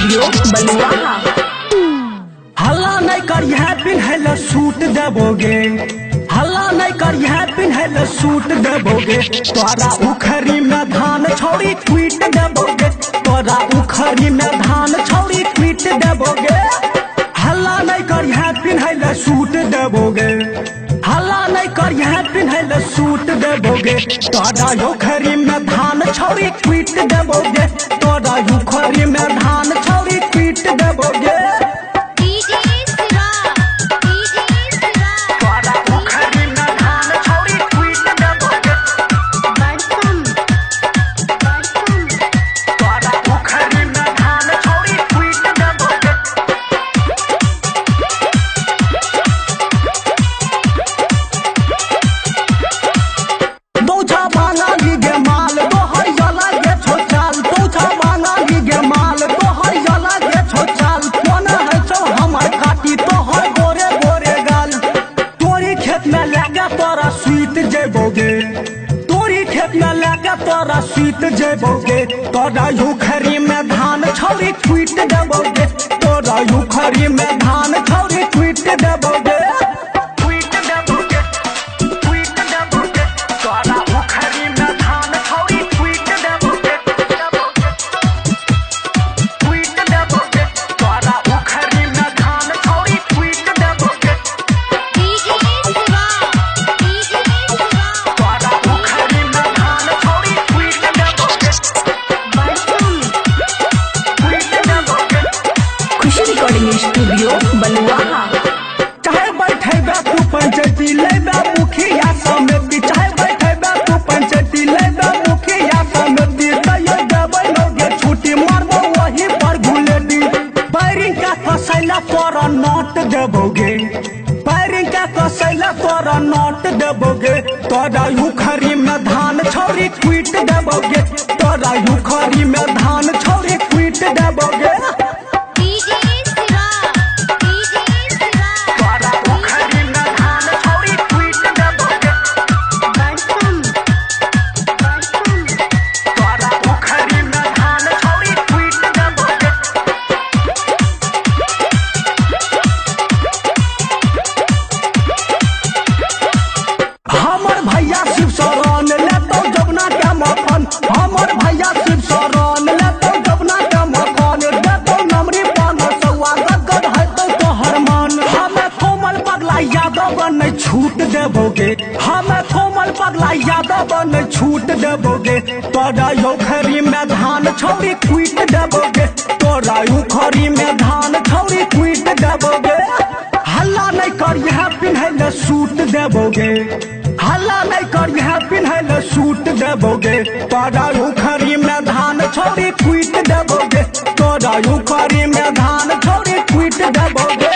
Studio बलुआ। हल्ला नहीं करिए पिन्हले सूट देबोगे, हल्ला नहीं करिए पिन्हले सूट देबोगे, तोरा उखरी में धान छौरी ट्वीट देबोगे, तोरा उखरी में धान छौरी ट्वीट देबोगे। हल्ला नहीं करिए पिन्हले सूट देबोगे, हल्ला नहीं करिए पिन्हले सूट देबोगे, तोरा उखरी में धान छौरी ट्वीट देबोगे, तोरा उखरी में धान छौरी ट्वीट देबोगे। तोरी खेत में लगा तोरा सीत जेबोगे, तोरा उखरी में धान छौरी ट्वीट देबोगे, तोरा उखरी में धान छौरी ट्वीट देबोगे। स्टूडियो बलुआ। चाहे बैठे तू पंचायती लेबे मुखिया समिति, चाहे बैठे तू पंचायती लेबे मुखिया समिति, तैयो देबै लोगे छुट्टी मारबो वही पर गुलेटी। पैरिंग का कसैला तोरा नोट देबोगे, पैरिंग का कसैला तोरा नोट देबोगे, तोरा उखरी में धान छौरी ट्वीट देबोगे, तोरा उखरी में धान छौरी ट्वीट देबोगे। हमर भैया शिव शरण लेतो जमुना के मखन, हमर भैया शिव शरण लेतो जमुना के मखन, देतो नमरी पान सौआ गदगद हेतो तोहर मन। हमें कोमल पगला यादव नहीं छूट देबोगे, हमें कोमल पगला यादव नहीं छूट देबोगे, तोरा उखरी में धान छौरी ट्वीट देबोगे, तोरा उखरी में धान छौरी ट्वीट देबोगे। हल्ला नहीं करिए पिन्हले सूट देबोगे, हल्ला नहीं करिए पिन्हले सूट देबोगे, तोरा उखरी में धान छौरी ट्वीट देबोगे, तोरा उखरी में धान छौरी ट्वीट देबोगे।